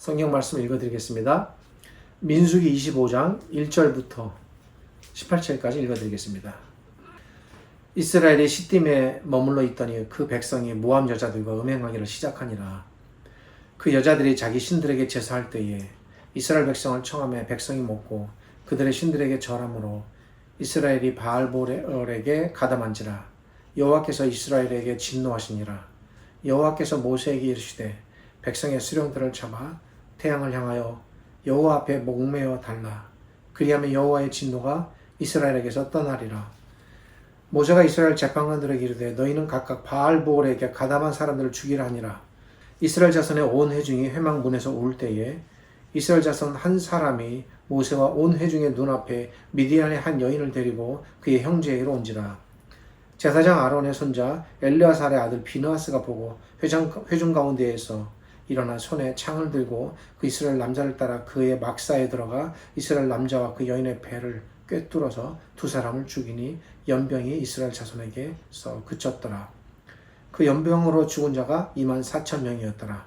성경 말씀 읽어드리겠습니다. 민수기 25장 1절부터 18절까지 읽어드리겠습니다. 이스라엘이 시딤에 머물러 있더니 그 백성이 모압 여자들과 음행하기를 시작하니라. 그 여자들이 자기 신들에게 제사할 때에 이스라엘 백성을 청하며 백성이 먹고 그들의 신들에게 절함으로 이스라엘이 바알볼에게 가담한지라. 여호와께서 이스라엘에게 진노하시니라. 여호와께서 모세에게 이르시되 백성의 수령들을 잡아 태양을 향하여 여호와 앞에 목매어 달라. 그리하면 여호와의 진노가 이스라엘에게서 떠나리라. 모세가 이스라엘 재판관들에게 이르되 너희는 각각 바알볼에게 가담한 사람들을 죽이라 하니라. 이스라엘 자손의 온 회중이 회막 문에서 울 때에 이스라엘 자손 한 사람이 모세와 온 회중의 눈앞에 미디안의 한 여인을 데리고 그의 형제에게로 온지라. 제사장 아론의 손자 엘르아살의 아들 비느하스가 보고 회중 가운데에서 일어나 손에 창을 들고 그 이스라엘 남자를 따라 그의 막사에 들어가 이스라엘 남자와 그 여인의 배를 꿰뚫어서 두 사람을 죽이니 연병이 이스라엘 자손에게서 그쳤더라. 그 연병으로 죽은 자가 24,000명이었더라.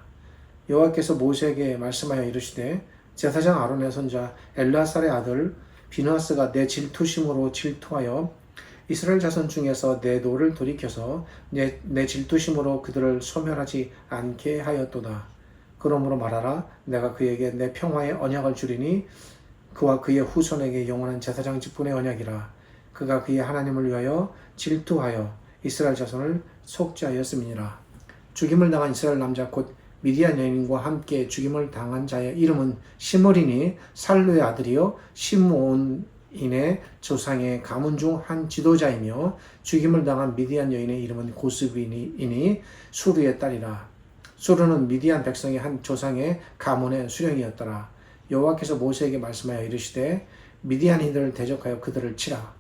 여호와께서 모세에게 말씀하여 이르시되 제사장 아론의 손자 엘르아살의 아들 비느하스가 내 질투심으로 질투하여 이스라엘 자손 중에서 내 노를 돌이켜서 내 질투심으로 그들을 소멸하지 않게 하였도다. 그러므로 말하라. 내가 그에게 내 평화의 언약을 주리니 그와 그의 후손에게 영원한 제사장 직분의 언약이라. 그가 그의 하나님을 위하여 질투하여 이스라엘 자손을 속죄하였음이니라. 죽임을 당한 이스라엘 남자 곧 미디안 여인과 함께 죽임을 당한 자의 이름은 시므리니 살루의 아들이요 시므온인의 조상의 가문 중 한 지도자이며 죽임을 당한 미디안 여인의 이름은 고스비이니 수르의 딸이라. 수르는 미디안 백성의 한 조상의 가문의 수령이었더라. 여호와께서 모세에게 말씀하여 이르시되 미디안인들을 대적하여 그들을 치라.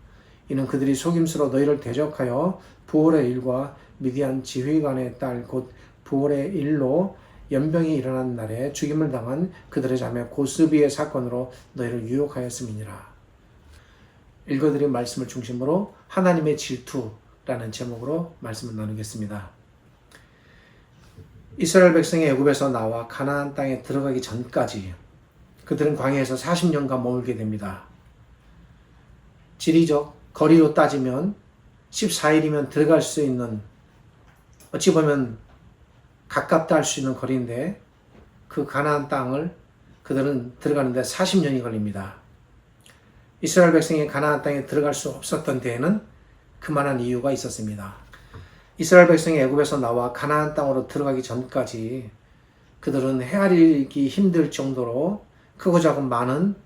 이는 그들이 속임수로 너희를 대적하여 부올의 일과 미디안 지휘관의 딸 곧 부올의 일로 연병이 일어난 날에 죽임을 당한 그들의 자매 고스비의 사건으로 너희를 유혹하였음이니라. 읽어드린 말씀을 중심으로 하나님의 질투라는 제목으로 말씀을 나누겠습니다. 이스라엘 백성이 애굽에서 나와 가나안 땅에 들어가기 전까지 그들은 광야에서 40년간 머물게 됩니다. 지리적 거리로 따지면 14일이면 들어갈 수 있는, 어찌 보면 가깝다 할 수 있는 거리인데 그 가나안 땅을 그들은 들어가는데 40년이 걸립니다. 이스라엘 백성이 가나안 땅에 들어갈 수 없었던 데에는 그만한 이유가 있었습니다. 이스라엘 백성이 애굽에서 나와 가나안 땅으로 들어가기 전까지 그들은 헤아리기 힘들 정도로 크고 작은 많은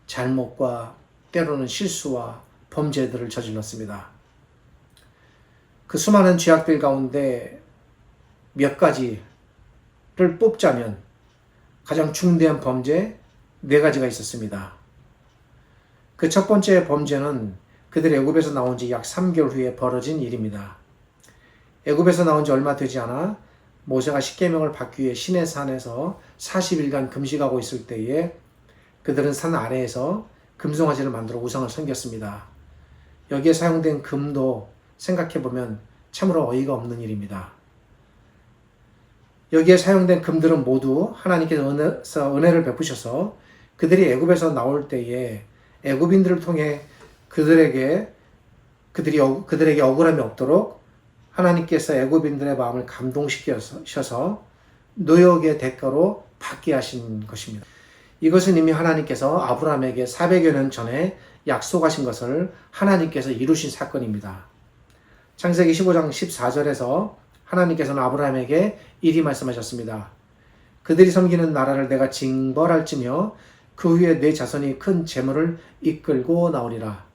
잘못과 때로는 실수와 범죄들을 저질렀습니다. 그 수많은 죄악들 가운데 몇 가지를 뽑자면 가장 중대한 범죄 4가지가 있었습니다. 그 첫 번째 범죄는 그들이 애굽에서 나온 지 약 3개월 후에 벌어진 일입니다. 애굽에서 나온 지 얼마 되지 않아 모세가 십계명을 받기 위해 시내 산에서 40일간 금식하고 있을 때에 그들은 산 아래에서 금송아지를 만들어 우상을 섬겼습니다. 여기에 사용된 금도 생각해보면 참으로 어이가 없는 일입니다. 여기에 사용된 금들은 모두 하나님께서 은혜를 베푸셔서 그들이 애굽에서 나올 때에 애굽인들을 통해 그들에게 억울함이 없도록 하나님께서 애굽인들의 마음을 감동시키셔서 노역의 대가로 받게 하신 것입니다. 이것은 이미 하나님께서 아브라함에게 400여 년 전에 약속하신 것을 하나님께서 이루신 사건입니다. 창세기 15장 14절에서 하나님께서는 아브라함에게 이리 말씀하셨습니다. 그들이 섬기는 나라를 내가 징벌할지며 그 후에 내 자손이 큰 재물을 이끌고 나오리라.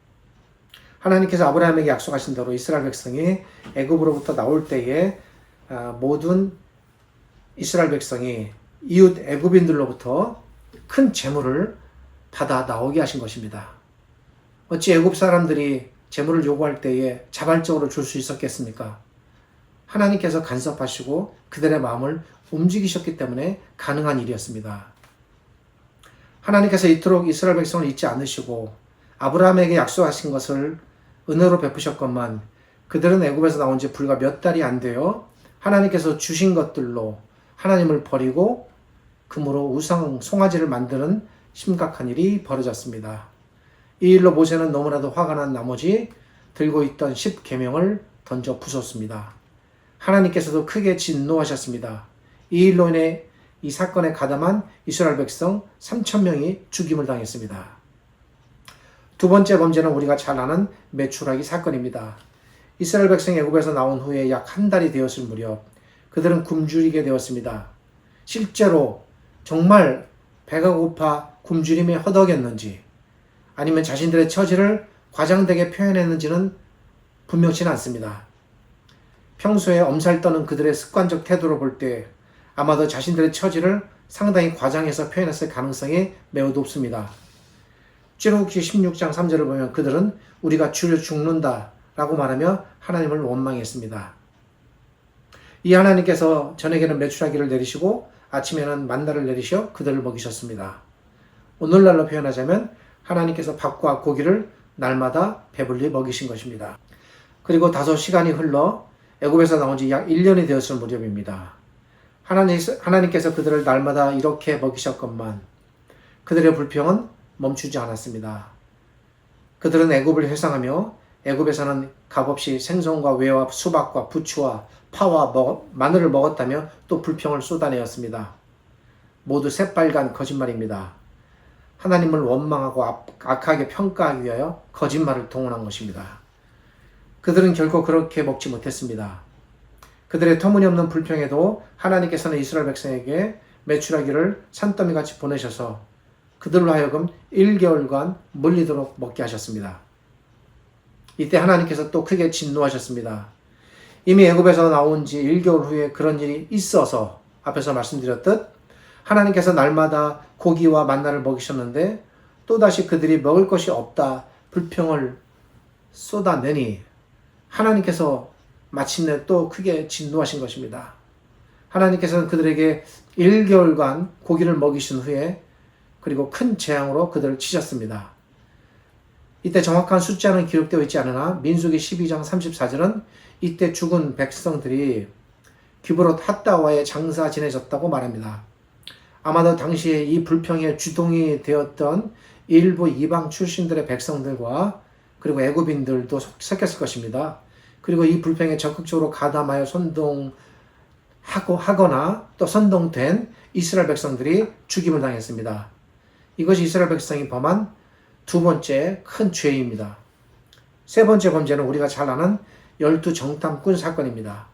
하나님께서 아브라함에게 약속하신 대로 이스라엘 백성이 애굽으로부터 나올 때에 모든 이스라엘 백성이 이웃 애굽인들로부터 큰 재물을 받아 나오게 하신 것입니다. 어찌 애굽 사람들이 재물을 요구할 때에 자발적으로 줄 수 있었겠습니까? 하나님께서 간섭하시고 그들의 마음을 움직이셨기 때문에 가능한 일이었습니다. 하나님께서 이토록 이스라엘 백성을 잊지 않으시고 아브라함에게 약속하신 것을 은혜로 베푸셨건만 그들은 애굽에서 나온 지 불과 몇 달이 안 되어 하나님께서 주신 것들로 하나님을 버리고 금으로 우상 송아지를 만드는 심각한 일이 벌어졌습니다. 이 일로 모세는 너무나도 화가 난 나머지 들고 있던 10계명을 던져 부쉈습니다. 하나님께서도 크게 진노하셨습니다. 이 일로 인해 이 사건에 가담한 이스라엘 백성 3,000명이 죽임을 당했습니다. 두 번째 범죄는 우리가 잘 아는 메추라기 사건입니다. 이스라엘 백성이 애굽에서 나온 후에 약 한 달이 되었을 무렵 그들은 굶주리게 되었습니다. 실제로 정말 배가 고파 굶주림에 허덕였는지 아니면 자신들의 처지를 과장되게 표현했는지는 분명치는 않습니다. 평소에 엄살 떠는 그들의 습관적 태도로 볼 때 아마도 자신들의 처지를 상당히 과장해서 표현했을 가능성이 매우 높습니다. 출애굽기 16장 3절을 보면 그들은 우리가 줄여 죽는다 라고 말하며 하나님을 원망했습니다. 이 하나님께서 저녁에는 메추라기를 내리시고 아침에는 만나를 내리셔 그들을 먹이셨습니다. 오늘날로 표현하자면 하나님께서 밥과 고기를 날마다 배불리 먹이신 것입니다. 그리고 다소 시간이 흘러 애굽에서 나온 지 약 1년이 되었을 무렵입니다. 하나님께서 그들을 날마다 이렇게 먹이셨건만 그들의 불평은 멈추지 않았습니다. 그들은 애굽을 회상하며 애굽에서는 값없이 생선과 외와 수박과 부추와 파와 마늘을 먹었다며 또 불평을 쏟아내었습니다. 모두 새빨간 거짓말입니다. 하나님을 원망하고 악하게 평가하기 위하여 거짓말을 동원한 것입니다. 그들은 결코 그렇게 먹지 못했습니다. 그들의 터무니없는 불평에도 하나님께서는 이스라엘 백성에게 메추라기를 산더미같이 보내셔서 그들로 하여금 1개월간 물리도록 먹게 하셨습니다. 이때 하나님께서 또 크게 진노하셨습니다. 이미 애굽에서 나온 지 1개월 후에 그런 일이 있어서 앞에서 말씀드렸듯 하나님께서 날마다 고기와 만나를 먹이셨는데 또다시 그들이 먹을 것이 없다 불평을 쏟아내니 하나님께서 마침내 또 크게 진노하신 것입니다. 하나님께서는 그들에게 1개월간 고기를 먹이신 후에 그리고 큰 재앙으로 그들을 치셨습니다. 이때 정확한 숫자는 기록되어 있지 않으나 민수기 12장 34절은 이때 죽은 백성들이 기브롯 핫다와에 장사 지내졌다고 말합니다. 아마도 당시에 이 불평의 주동이 되었던 일부 이방 출신들의 백성들과 그리고 애굽인들도 섞였을 것입니다. 그리고 이 불평에 적극적으로 가담하여 하거나 또 선동된 이스라엘 백성들이 죽임을 당했습니다. 이것이 이스라엘 백성이 범한 두 번째 큰 죄입니다. 세 번째 범죄는 우리가 잘 아는 12정탐꾼 사건입니다.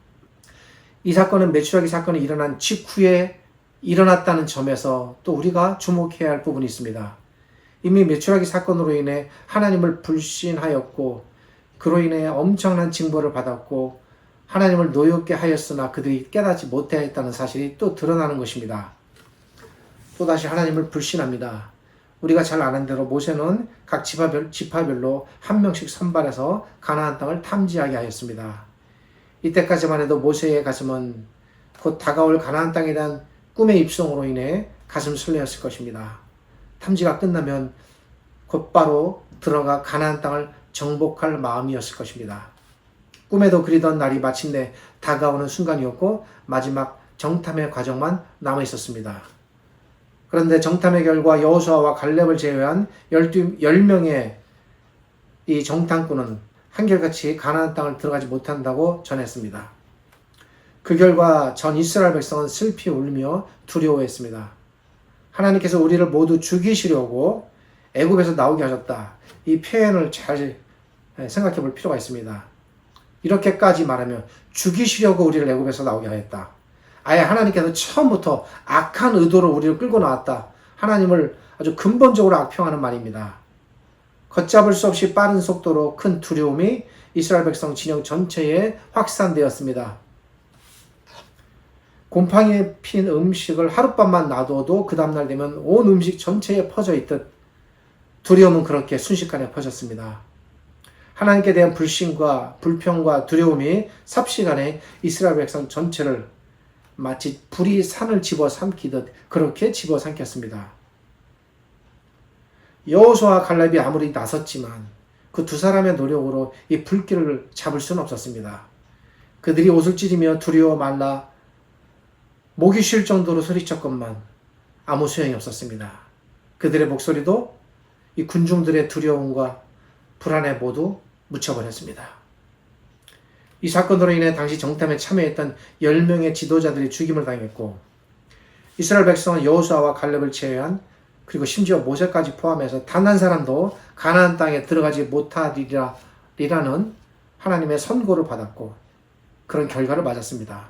이 사건은 메추라기 사건이 일어난 직후에 일어났다는 점에서 또 우리가 주목해야 할 부분이 있습니다. 이미 메추라기 사건으로 인해 하나님을 불신하였고 그로 인해 엄청난 징벌을 받았고 하나님을 노엽게 하였으나 그들이 깨닫지 못하였다는 사실이 또 드러나는 것입니다. 또다시 하나님을 불신합니다. 우리가 잘 아는 대로 모세는 각 지파별로 한 명씩 선발해서 가나안 땅을 탐지하게 하였습니다. 이때까지만 해도 모세의 가슴은 곧 다가올 가나안 땅에 대한 꿈의 입성으로 인해 가슴 설레었을 것입니다. 탐지가 끝나면 곧바로 들어가 가나안 땅을 정복할 마음이었을 것입니다. 꿈에도 그리던 날이 마침내 다가오는 순간이었고 마지막 정탐의 과정만 남아 있었습니다. 그런데 정탐의 결과 여호수아와 갈렙을 제외한 10명의 이 정탐꾼은 한결같이 가나안 땅을 들어가지 못한다고 전했습니다. 그 결과 전 이스라엘 백성은 슬피 울며 두려워했습니다. 하나님께서 우리를 모두 죽이시려고 애굽에서 나오게 하셨다. 이 표현을 잘 생각해 볼 필요가 있습니다. 이렇게까지 말하면 죽이시려고 우리를 애굽에서 나오게 하였다. 아예 하나님께서 처음부터 악한 의도로 우리를 끌고 나왔다. 하나님을 아주 근본적으로 악평하는 말입니다. 걷잡을 수 없이 빠른 속도로 큰 두려움이 이스라엘 백성 진영 전체에 확산되었습니다. 곰팡이에 핀 음식을 하룻밤만 놔둬도 그 다음날 되면 온 음식 전체에 퍼져 있듯 두려움은 그렇게 순식간에 퍼졌습니다. 하나님께 대한 불신과 불평과 두려움이 삽시간에 이스라엘 백성 전체를 마치 불이 산을 집어삼키듯 그렇게 집어삼켰습니다. 여호수아와 갈렙이 아무리 나섰지만 그 두 사람의 노력으로 이 불길을 잡을 수는 없었습니다. 그들이 옷을 찢으며 두려워 말라 목이 쉴 정도로 소리쳤건만 아무 소용이 없었습니다. 그들의 목소리도 이 군중들의 두려움과 불안에 모두 묻혀버렸습니다. 이 사건으로 인해 당시 정탐에 참여했던 10명의 지도자들이 죽임을 당했고 이스라엘 백성은 여호수아와 갈렙을 제외한 그리고 심지어 모세까지 포함해서 단 한 사람도 가나안 땅에 들어가지 못하리라는 하나님의 선고를 받았고 그런 결과를 맞았습니다.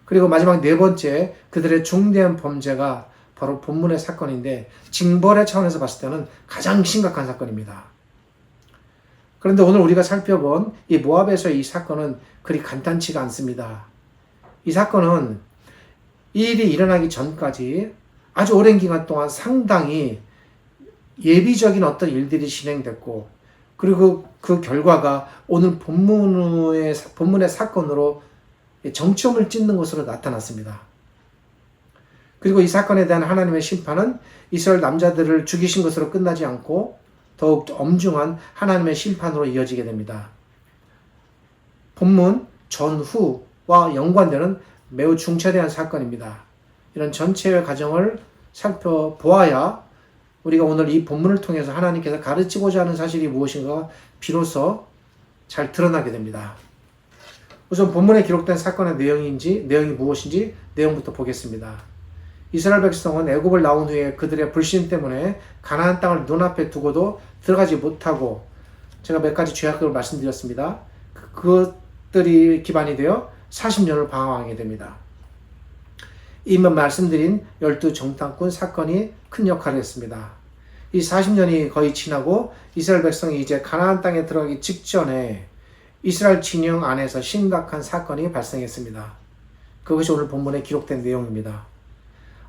그리고 마지막 네 번째 그들의 중대한 범죄가 바로 본문의 사건인데 징벌의 차원에서 봤을 때는 가장 심각한 사건입니다. 그런데 오늘 우리가 살펴본 이 모압에서의 이 사건은 그리 간단치가 않습니다. 이 사건은 이 일이 일어나기 전까지 아주 오랜 기간 동안 상당히 예비적인 어떤 일들이 진행됐고 그리고 그 결과가 오늘 본문의 사건으로 정점을 찍는 것으로 나타났습니다. 그리고 이 사건에 대한 하나님의 심판은 이스라엘 남자들을 죽이신 것으로 끝나지 않고 더욱 엄중한 하나님의 심판으로 이어지게 됩니다. 본문 전후와 연관되는 매우 중차대한 사건입니다. 이런 전체의 과정을 살펴보아야 우리가 오늘 이 본문을 통해서 하나님께서 가르치고자 하는 사실이 무엇인가 비로소 잘 드러나게 됩니다. 우선 본문에 기록된 사건의 내용이 무엇인지 내용부터 보겠습니다. 이스라엘 백성은 애굽을 나온 후에 그들의 불신 때문에 가나안 땅을 눈앞에 두고도 들어가지 못하고 제가 몇 가지 죄악을 말씀드렸습니다. 그것들이 기반이 되어 40년을 방황하게 됩니다. 이미 말씀드린 12 정탐꾼 사건이 큰 역할을 했습니다. 이 40년이 거의 지나고 이스라엘 백성이 이제 가나안 땅에 들어가기 직전에 이스라엘 진영 안에서 심각한 사건이 발생했습니다. 그것이 오늘 본문에 기록된 내용입니다.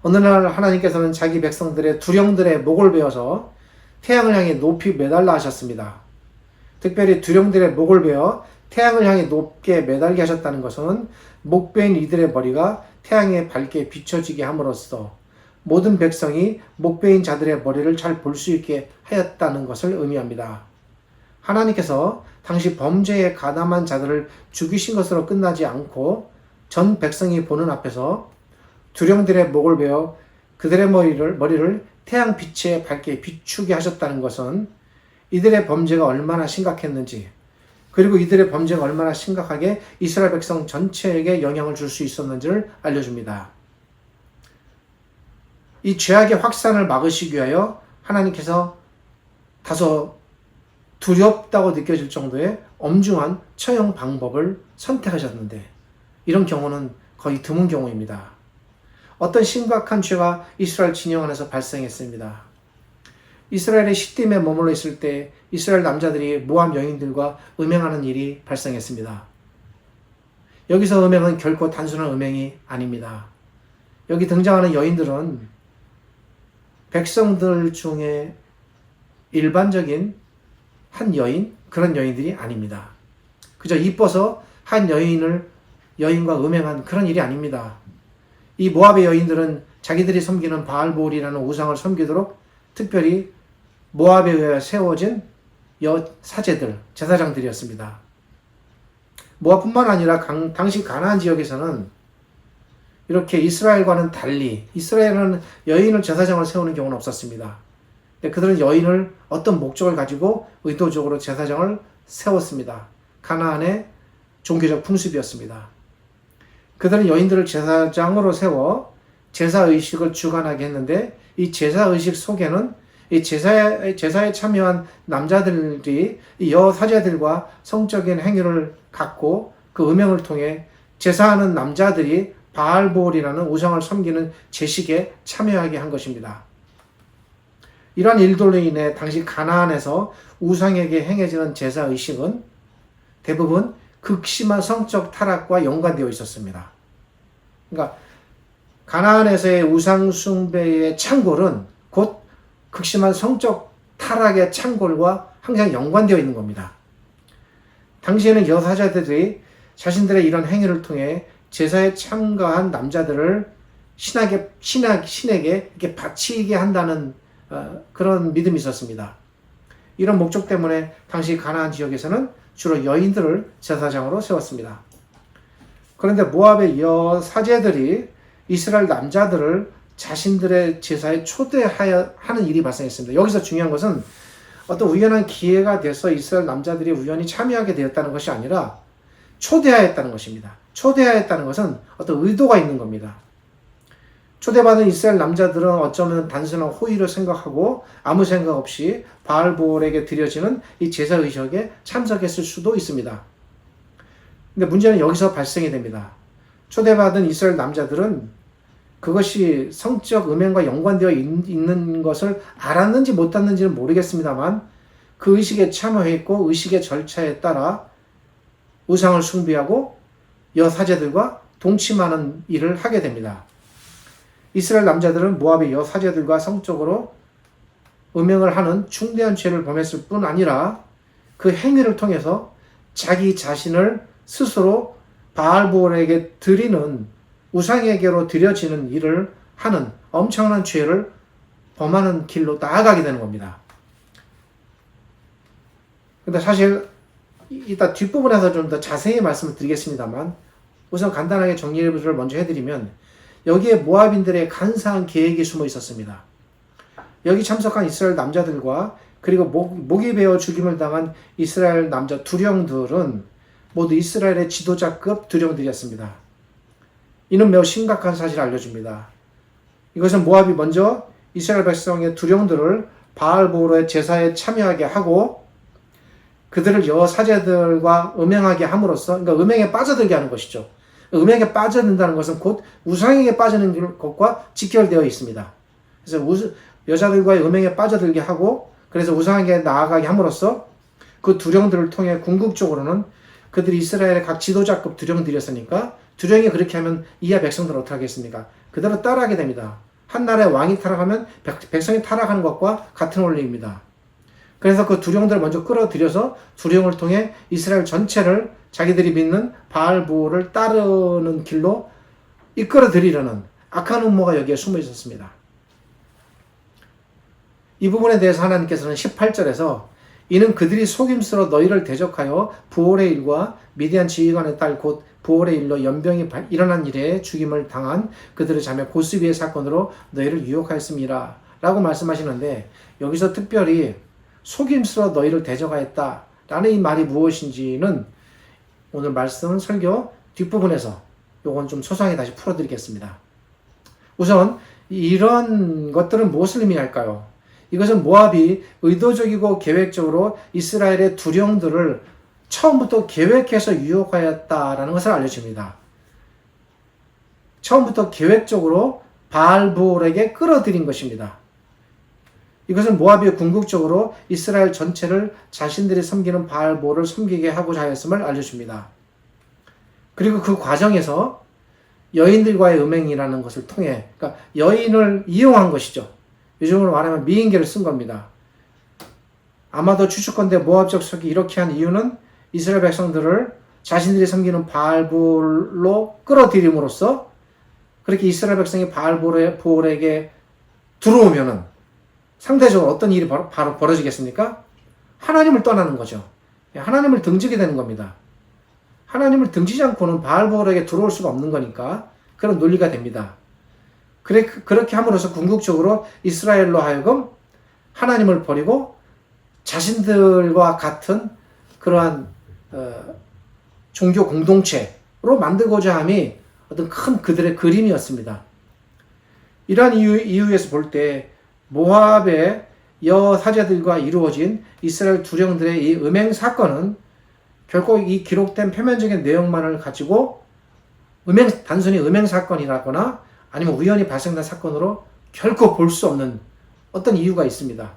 어느 날 하나님께서는 자기 백성들의 두령들의 목을 베어서 태양을 향해 높이 매달라 하셨습니다. 특별히 두령들의 목을 베어 태양을 향해 높게 매달게 하셨다는 것은 목 베인 이들의 머리가 태양에 밝게 비춰지게 함으로써 모든 백성이 목 베인 자들의 머리를 잘 볼 수 있게 하였다는 것을 의미합니다. 하나님께서 당시 범죄에 가담한 자들을 죽이신 것으로 끝나지 않고 전 백성이 보는 앞에서 두령들의 목을 베어 그들의 머리를 태양 빛에 밝게 비추게 하셨다는 것은 이들의 범죄가 얼마나 심각했는지 그리고 이들의 범죄가 얼마나 심각하게 이스라엘 백성 전체에게 영향을 줄 수 있었는지를 알려줍니다. 이 죄악의 확산을 막으시기 위하여 하나님께서 다소 두렵다고 느껴질 정도의 엄중한 처형 방법을 선택하셨는데 이런 경우는 거의 드문 경우입니다. 어떤 심각한 죄가 이스라엘 진영 안에서 발생했습니다. 이스라엘의 시딤에 머물러 있을 때 이스라엘 남자들이 모압 여인들과 음행하는 일이 발생했습니다. 여기서 음행은 결코 단순한 음행이 아닙니다. 여기 등장하는 여인들은 백성들 중에 일반적인 한 여인, 그런 여인들이 아닙니다. 그저 이뻐서 한 여인과 음행한 그런 일이 아닙니다. 이 모압의 여인들은 자기들이 섬기는 바알보올이라는 우상을 섬기도록 특별히 모압에 의해 세워진 사제들, 제사장들이었습니다. 모압뿐만 아니라 당시 가나안 지역에서는 이렇게 이스라엘과는 달리 이스라엘은 여인을 제사장을 세우는 경우는 없었습니다. 그들은 여인을 어떤 목적을 가지고 의도적으로 제사장을 세웠습니다. 가나안의 종교적 풍습이었습니다. 그들은 여인들을 제사장으로 세워 제사의식을 주관하게 했는데 이 제사의식 속에는 이 제사에 참여한 남자들이 이 여사제들과 성적인 행위를 갖고 그 음행을 통해 제사하는 남자들이 바알보올이라는 우상을 섬기는 제식에 참여하게 한 것입니다. 이러한 일들로 인해 당시 가나안에서 우상에게 행해지는 제사의식은 대부분 극심한 성적 타락과 연관되어 있었습니다. 그러니까 가나안에서의 우상 숭배의 창골은 곧 극심한 성적 타락의 창골과 항상 연관되어 있는 겁니다. 당시에는 여사제들이 자신들의 이런 행위를 통해 제사에 참가한 남자들을 신에게 이렇게 바치게 한다는 그런 믿음이 있었습니다. 이런 목적 때문에 당시 가나안 지역에서는 주로 여인들을 제사장으로 세웠습니다. 그런데 모압의 여사제들이 이스라엘 남자들을 자신들의 제사에 초대하는 일이 발생했습니다. 여기서 중요한 것은 어떤 우연한 기회가 돼서 이스라엘 남자들이 우연히 참여하게 되었다는 것이 아니라 초대하였다는 것입니다. 초대하였다는 것은 어떤 의도가 있는 겁니다. 초대받은 이스라엘 남자들은 어쩌면 단순한 호의를 생각하고 아무 생각 없이 바알볼에게 드려지는 이 제사 의식에 참석했을 수도 있습니다. 근데 문제는 여기서 발생이 됩니다. 초대받은 이스라엘 남자들은 그것이 성적 음행과 연관되어 있는 것을 알았는지 못했는지는 모르겠습니다만 그 의식에 참여했고 의식의 절차에 따라 우상을 숭배하고 여사제들과 동침하는 일을 하게 됩니다. 이스라엘 남자들은 모압의 여사제들과 성적으로 음행을 하는 중대한 죄를 범했을 뿐 아니라 그 행위를 통해서 자기 자신을 스스로 바알볼에게 드리는 우상에게로 드려지는 일을 하는 엄청난 죄를 범하는 길로 나아가게 되는 겁니다. 근데 사실 이따 뒷부분에서 좀 더 자세히 말씀을 드리겠습니다만 우선 간단하게 정리를 먼저 해드리면 여기에 모압인들의 간사한 계획이 숨어 있었습니다. 여기 참석한 이스라엘 남자들과 그리고 목이 베어 죽임을 당한 이스라엘 남자 두령들은 모두 이스라엘의 지도자급 두령들이었습니다. 이는 매우 심각한 사실을 알려줍니다. 이것은 모압이 먼저 이스라엘 백성의 두령들을 바알보로의 제사에 참여하게 하고 그들을 여사제들과 음행하게 함으로써, 그러니까 음행에 빠져들게 하는 것이죠. 음행에 빠져든다는 것은 곧 우상에게 빠지는 것과 직결되어 있습니다. 그래서 여자들과의 음행에 빠져들게 하고 그래서 우상에게 나아가게 함으로써 그 두령들을 통해 궁극적으로는 그들이 이스라엘의 각 지도자급 두령들이었으니까 두령이 그렇게 하면 이하 백성들은 어떻게 하겠습니까? 그대로 따라하게 됩니다. 한 나라의 왕이 타락하면 백성이 타락하는 것과 같은 원리입니다. 그래서 그 두령들을 먼저 끌어들여서 두령을 통해 이스라엘 전체를 자기들이 믿는 바알보를 따르는 길로 이끌어들이려는 악한 음모가 여기에 숨어 있었습니다. 이 부분에 대해서 하나님께서는 18절에서 이는 그들이 속임수로 너희를 대적하여 부올의 일과 미디안 지휘관의 딸 곧 부올의 일로 연병이 일어난 일에 죽임을 당한 그들의 자매 고스비의 사건으로 너희를 유혹하였음이라 라고 말씀하시는데 여기서 특별히 속임수로 너희를 대적하였다 라는 이 말이 무엇인지는 오늘 말씀 설교 뒷부분에서 요건 좀 소상히 다시 풀어드리겠습니다. 우선 이런 것들은 무엇을 의미할까요? 이것은 모압이 의도적이고 계획적으로 이스라엘의 두령들을 처음부터 계획해서 유혹하였다라는 것을 알려줍니다. 처음부터 계획적으로 바알볼에게 끌어들인 것입니다. 이것은 모압이 궁극적으로 이스라엘 전체를 자신들이 섬기는 바알볼을 섬기게 하고자 하였음을 알려줍니다. 그리고 그 과정에서 여인들과의 음행이라는 것을 통해, 그러니까 여인을 이용한 것이죠. 요즘으로 말하면 미인계를 쓴 겁니다. 아마도 추측컨대 모압 족속이 이렇게 한 이유는 이스라엘 백성들을 자신들이 섬기는 바알볼로 끌어들임으로써 그렇게 이스라엘 백성이 바알볼에게 들어오면은 상대적으로 어떤 일이 바로 벌어지겠습니까? 하나님을 떠나는 거죠. 하나님을 등지게 되는 겁니다. 하나님을 등지지 않고는 바알볼에게 들어올 수가 없는 거니까 그런 논리가 됩니다. 그렇게 함으로써 궁극적으로 이스라엘로 하여금 하나님을 버리고 자신들과 같은 그러한 종교 공동체로 만들고자 함이 어떤 큰 그들의 그림이었습니다. 이러한 이유에서 볼 때 모압의 여사제들과 이루어진 이스라엘 두령들의 이 음행 사건은 결코 이 기록된 표면적인 내용만을 가지고 단순히 음행 사건이라거나 아니면 우연히 발생된 사건으로 결코 볼 수 없는 어떤 이유가 있습니다.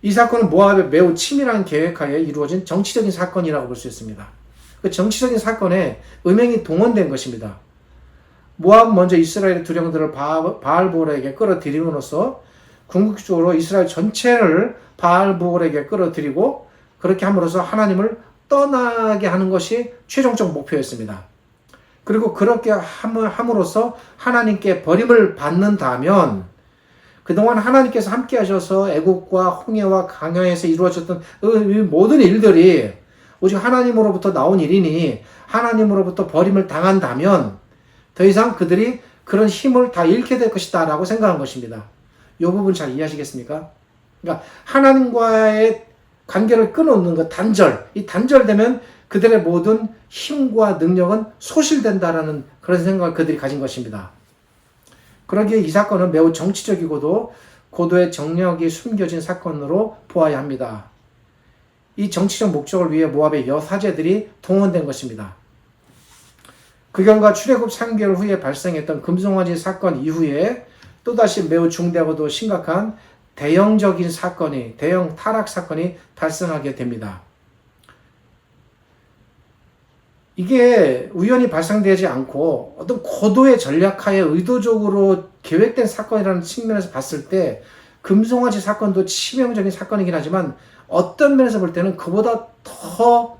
이 사건은 모압의 매우 치밀한 계획하에 이루어진 정치적인 사건이라고 볼 수 있습니다. 그 정치적인 사건에 음행이 동원된 것입니다. 모압은 먼저 이스라엘의 두령들을 바알볼에게 끌어들임으로써 궁극적으로 이스라엘 전체를 바알볼에게 끌어들이고 그렇게 함으로써 하나님을 떠나게 하는 것이 최종적 목표였습니다. 그리고 그렇게 함으로써 하나님께 버림을 받는다면 그동안 하나님께서 함께 하셔서 애국과 홍해와 강야에서 이루어졌던 모든 일들이 오직 하나님으로부터 나온 일이니 하나님으로부터 버림을 당한다면 더 이상 그들이 그런 힘을 다 잃게 될 것이다 라고 생각한 것입니다. 이 부분 잘 이해하시겠습니까? 그러니까 하나님과의 관계를 끊어놓는 것, 단절. 이 단절되면 그들의 모든 힘과 능력은 소실된다라는 그런 생각을 그들이 가진 것입니다. 그러기에 이 사건은 매우 정치적이고도 고도의 정력이 숨겨진 사건으로 보아야 합니다. 이 정치적 목적을 위해 모압의 여사제들이 동원된 것입니다. 그 결과 출애굽 3개월 후에 발생했던 금송아지 사건 이후에 또다시 매우 중대하고도 심각한 대형적인 사건이, 대형 타락 사건이 발생하게 됩니다. 이게 우연히 발생되지 않고 어떤 고도의 전략하에 의도적으로 계획된 사건이라는 측면에서 봤을 때 금송아지 사건도 치명적인 사건이긴 하지만 어떤 면에서 볼 때는 그보다 더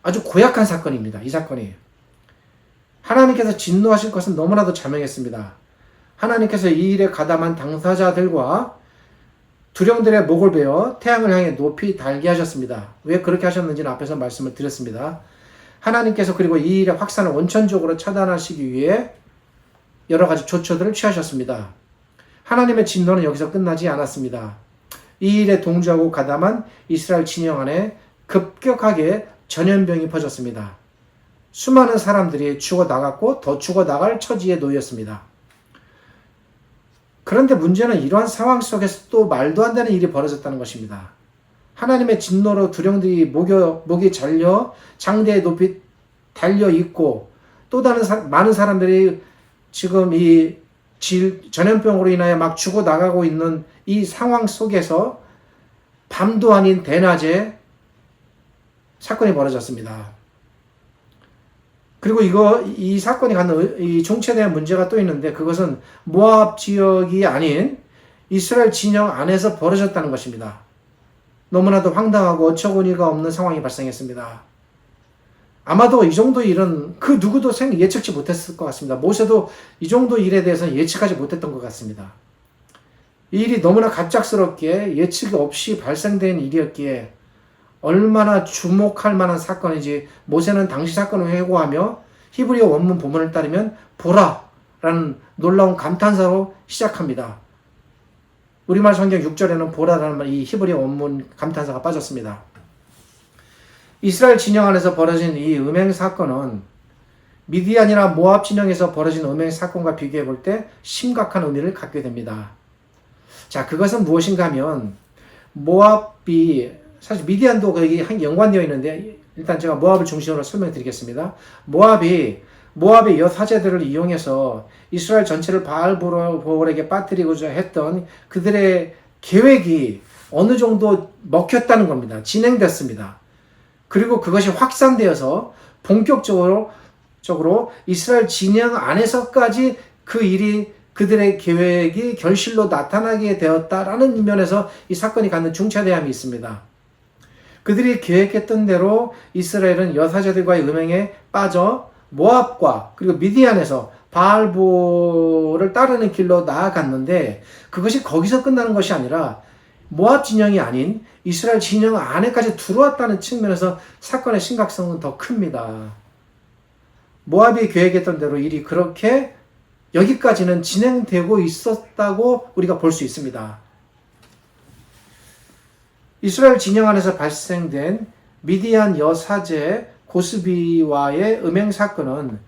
아주 고약한 사건입니다. 이 사건이. 하나님께서 진노하실 것은 너무나도 자명했습니다. 하나님께서 이 일에 가담한 당사자들과 두령들의 목을 베어 태양을 향해 높이 달게 하셨습니다. 왜 그렇게 하셨는지는 앞에서 말씀을 드렸습니다. 하나님께서 그리고 이 일의 확산을 원천적으로 차단하시기 위해 여러 가지 조처들을 취하셨습니다. 하나님의 진노는 여기서 끝나지 않았습니다. 이 일에 동조하고 가담한 이스라엘 진영 안에 급격하게 전염병이 퍼졌습니다. 수많은 사람들이 죽어나갔고 더 죽어나갈 처지에 놓였습니다. 그런데 문제는 이러한 상황 속에서 또 말도 안 되는 일이 벌어졌다는 것입니다. 하나님의 진노로 두령들이 목이 잘려 장대에 높이 달려 있고 또 다른 많은 사람들이 지금 이 전염병으로 인하여 막 죽어나가고 있는 이 상황 속에서 밤도 아닌 대낮에 사건이 벌어졌습니다. 그리고 이 사건이 갖는 이 정체된 문제가 또 있는데 그것은 모압 지역이 아닌 이스라엘 진영 안에서 벌어졌다는 것입니다. 너무나도 황당하고 어처구니가 없는 상황이 발생했습니다. 아마도 이 정도 일은 그 누구도 예측치 못했을 것 같습니다. 모세도 이 정도 일에 대해서는 예측하지 못했던 것 같습니다. 이 일이 너무나 갑작스럽게 예측이 없이 발생된 일이었기에 얼마나 주목할 만한 사건인지 모세는 당시 사건을 회고하며 히브리어 원문 본문을 따르면 보라 라는 놀라운 감탄사로 시작합니다. 우리말 성경 6절에는 보라라는 이 히브리어 원문 감탄사가 빠졌습니다. 이스라엘 진영 안에서 벌어진 이 음행 사건은 미디안이나 모압 진영에서 벌어진 음행 사건과 비교해 볼 때 심각한 의미를 갖게 됩니다. 자, 그것은 무엇인가 하면 모압이 사실 미디안도 거기 연관되어 있는데 일단 제가 모압을 중심으로 설명드리겠습니다. 모압의 여사제들을 이용해서 이스라엘 전체를 바알볼에게 빠뜨리고자 했던 그들의 계획이 어느 정도 먹혔다는 겁니다. 진행됐습니다. 그리고 그것이 확산되어서 본격적으로 이스라엘 진영 안에서까지 그 일이 그들의 계획이 결실로 나타나게 되었다라는 면에서 이 사건이 갖는 중차대함이 있습니다. 그들이 계획했던 대로 이스라엘은 여사제들과의 음행에 빠져 모압과 그리고 미디안에서 바알볼을 따르는 길로 나아갔는데 그것이 거기서 끝나는 것이 아니라 모압 진영이 아닌 이스라엘 진영 안에까지 들어왔다는 측면에서 사건의 심각성은 더 큽니다. 모압이 계획했던 대로 일이 그렇게 여기까지는 진행되고 있었다고 우리가 볼 수 있습니다. 이스라엘 진영 안에서 발생된 미디안 여사제 고스비와의 음행 사건은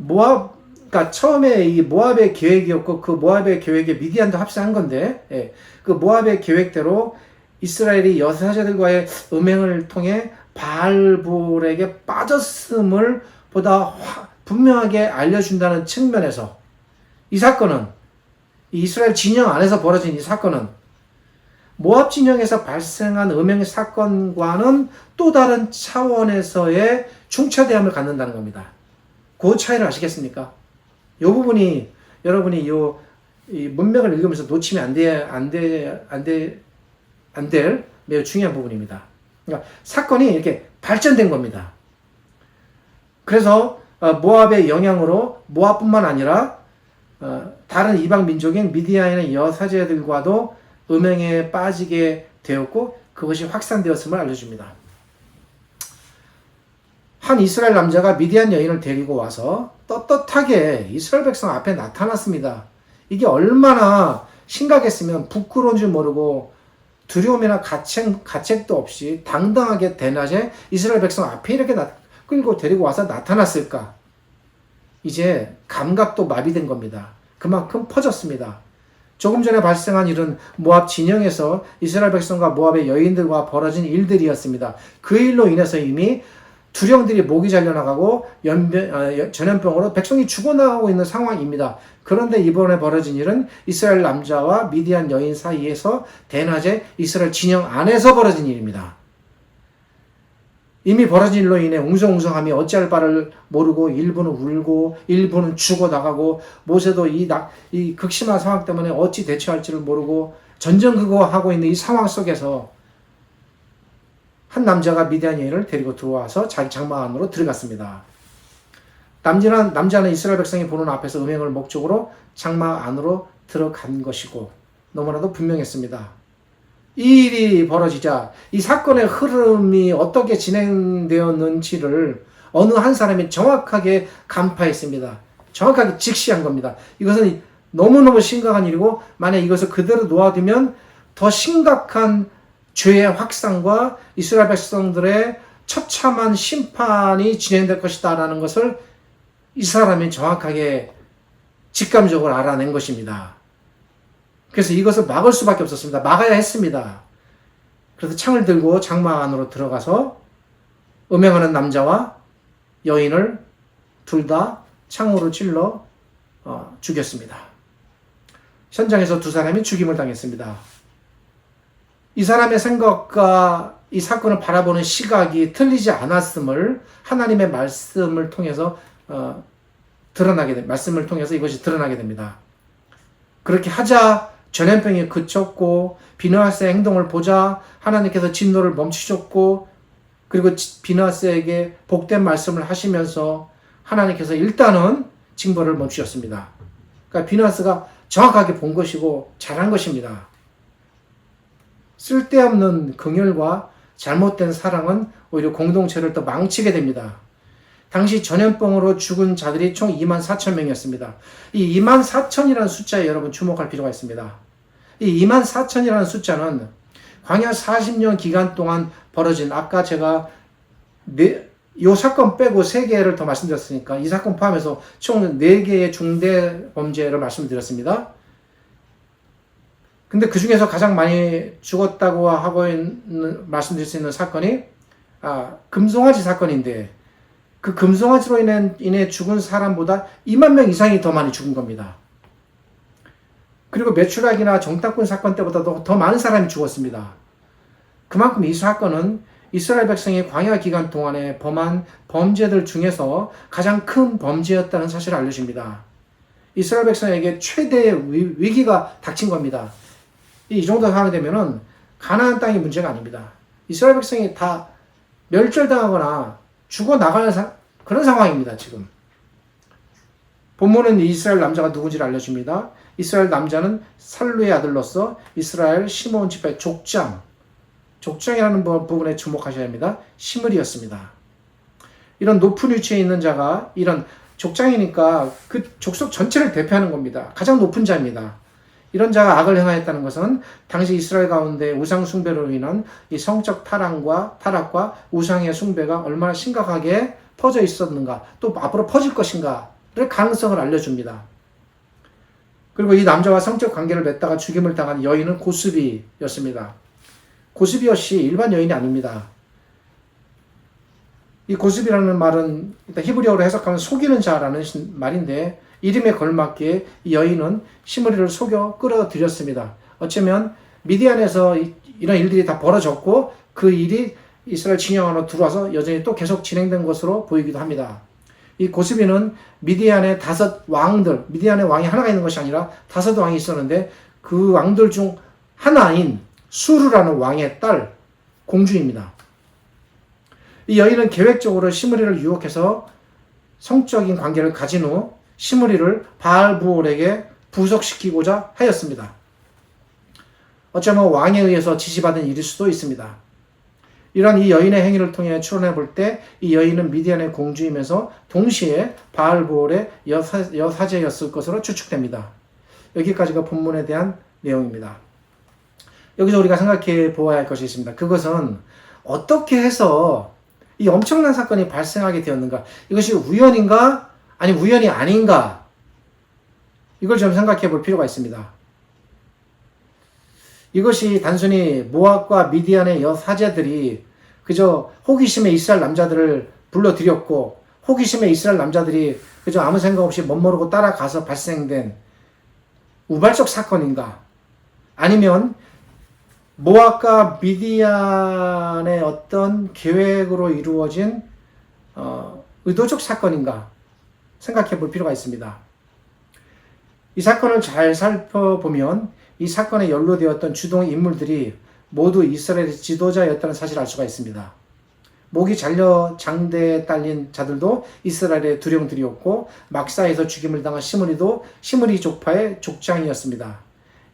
그러니까 처음에 이 모압의 계획이었고 그 모압의 계획에 미디안도 합세한 건데 그 모압의 계획대로 이스라엘이 여사제들과의 음행을 통해 바알볼에게 빠졌음을 보다 분명하게 알려준다는 측면에서 이 사건은 이스라엘 진영 안에서 벌어진 이 사건은 모압 진영에서 발생한 음행 사건과는 또 다른 차원에서의 중차대함을 갖는다는 겁니다. 그 차이를 아시겠습니까? 이 부분이 여러분이 이 문맥을 읽으면서 놓치면 안 될 매우 중요한 부분입니다. 그러니까 사건이 이렇게 발전된 겁니다. 그래서 모압의 영향으로 모압뿐만 아니라 다른 이방 민족인 미디안의 여사제들과도 음행에 빠지게 되었고 그것이 확산되었음을 알려줍니다. 한 이스라엘 남자가 미디안 여인을 데리고 와서 떳떳하게 이스라엘 백성 앞에 나타났습니다. 이게 얼마나 심각했으면 부끄러운 줄 모르고 두려움이나 가책도 없이 당당하게 대낮에 이스라엘 백성 앞에 이렇게 끌고 데리고 와서 나타났을까? 이제 감각도 마비된 겁니다. 그만큼 퍼졌습니다. 조금 전에 발생한 일은 모압 진영에서 이스라엘 백성과 모압의 여인들과 벌어진 일들이었습니다. 그 일로 인해서 이미 두령들이 목이 잘려나가고 전염병으로 백성이 죽어나가고 있는 상황입니다. 그런데 이번에 벌어진 일은 이스라엘 남자와 미디안 여인 사이에서 대낮에 이스라엘 진영 안에서 벌어진 일입니다. 이미 벌어진 일로 인해 웅성웅성함이 어찌할 바를 모르고 일부는 울고 일부는 죽어나가고 모세도 이 극심한 상황 때문에 어찌 대처할지를 모르고 전전긍긍하고 있는 이 상황 속에서 한 남자가 미디안 여인을 데리고 들어와서 자기 장막 안으로 들어갔습니다. 남자는 이스라엘 백성이 보는 앞에서 음행을 목적으로 장막 안으로 들어간 것이고 너무나도 분명했습니다. 이 일이 벌어지자 이 사건의 흐름이 어떻게 진행되었는지를 어느 한 사람이 정확하게 간파했습니다. 정확하게 직시한 겁니다. 이것은 너무너무 심각한 일이고 만약 이것을 그대로 놓아두면 더 심각한 죄의 확산과 이스라엘 백성들의 처참한 심판이 진행될 것이다 라는 것을 이 사람이 정확하게 직감적으로 알아낸 것입니다. 그래서 이것을 막을 수밖에 없었습니다. 막아야 했습니다. 그래서 창을 들고 장막 안으로 들어가서 음행하는 남자와 여인을 둘 다 창으로 찔러 죽였습니다. 현장에서 두 사람이 죽임을 당했습니다. 이 사람의 생각과 이 사건을 바라보는 시각이 틀리지 않았음을 하나님의 말씀을 통해서 말씀을 통해서 이것이 드러나게 됩니다. 그렇게 하자 전염병이 그쳤고 비느하스의 행동을 보자 하나님께서 진노를 멈추셨고 그리고 비느하스에게 복된 말씀을 하시면서 하나님께서 일단은 징벌을 멈추셨습니다. 그러니까 비느하스가 정확하게 본 것이고 잘한 것입니다. 쓸데없는 긍휼과 잘못된 사랑은 오히려 공동체를 더 망치게 됩니다. 당시 전염병으로 죽은 자들이 총 24,000명이었습니다. 이 24,000이라는 숫자에 여러분 주목할 필요가 있습니다. 이 24,000이라는 숫자는 광야 40년 기간 동안 벌어진 아까 제가 이 사건 빼고 3개를 더 말씀드렸으니까 이 사건 포함해서 총 4개의 중대 범죄를 말씀드렸습니다. 근데 그 중에서 가장 많이 죽었다고 하고 말씀드릴 수 있는 사건이 금송아지 사건인데 그 금송아지로 인해 죽은 사람보다 2만 명 이상이 더 많이 죽은 겁니다. 그리고 메추락이나 정탐꾼 사건 때보다도 더 많은 사람이 죽었습니다. 그만큼 이 사건은 이스라엘 백성이 광야 기간 동안에 범한 범죄들 중에서 가장 큰 범죄였다는 사실을 알려줍니다. 이스라엘 백성에게 최대의 위기가 닥친 겁니다. 이 정도 상황이 되면은 가나안 땅이 문제가 아닙니다. 이스라엘 백성이 다 멸절당하거나 죽어나가는 그런 상황입니다, 지금. 본문은 이스라엘 남자가 누군지를 알려줍니다. 이스라엘 남자는 살루의 아들로서 이스라엘 시므온 지파의 족장이라는 부분에 주목하셔야 합니다. 시므리였습니다. 이런 높은 위치에 있는 자가 이런 족장이니까 그 족속 전체를 대표하는 겁니다. 가장 높은 자입니다. 이런 자가 악을 행하였다는 것은 당시 이스라엘 가운데 우상 숭배로 인한 이 성적 타락과 우상의 숭배가 얼마나 심각하게 퍼져 있었는가, 또 앞으로 퍼질 것인가를 가능성을 알려줍니다. 그리고 이 남자와 성적 관계를 맺다가 죽임을 당한 여인은 고스비였습니다. 고스비 역시 일반 여인이 아닙니다. 이 고스비라는 말은 일단 히브리어로 해석하면 속이는 자라는 말인데 이름에 걸맞게 이 여인은 시므리를 속여 끌어들였습니다. 어쩌면 미디안에서 이런 일들이 다 벌어졌고 그 일이 이스라엘 진영 안으로 들어와서 여전히 또 계속 진행된 것으로 보이기도 합니다. 이 고스비는 미디안의 5 왕들, 미디안의 왕이 하나가 있는 것이 아니라 5 왕이 있었는데 그 왕들 중 하나인 수르라는 왕의 딸, 공주입니다. 이 여인은 계획적으로 시므리를 유혹해서 성적인 관계를 가진 후 시므리를 바알부올에게 부속시키고자 하였습니다. 어쩌면 왕에 의해서 지시받은 일일 수도 있습니다. 이런 이 여인의 행위를 통해 추론해 볼 때 이 여인은 미디안의 공주이면서 동시에 바알볼의 여사제였을 것으로 추측됩니다. 여기까지가 본문에 대한 내용입니다. 여기서 우리가 생각해 보아야 할 것이 있습니다. 그것은 어떻게 해서 이 엄청난 사건이 발생하게 되었는가? 이것이 우연인가? 아니면 우연이 아닌가? 이걸 좀 생각해 볼 필요가 있습니다. 이것이 단순히 모압과 미디안의 여사제들이 그저 호기심에 이스라엘 남자들을 불러들였고 호기심에 이스라엘 남자들이 그저 아무 생각 없이 멋모르고 따라가서 발생된 우발적 사건인가? 아니면 모압과 미디안의 어떤 계획으로 이루어진 의도적 사건인가? 생각해 볼 필요가 있습니다. 이 사건을 잘 살펴보면 이 사건에 연루되었던 주동 인물들이 모두 이스라엘의 지도자였다는 사실을 알 수가 있습니다. 목이 잘려 장대에 딸린 자들도 이스라엘의 두령들이었고 막사에서 죽임을 당한 시므리 족파의 족장이었습니다.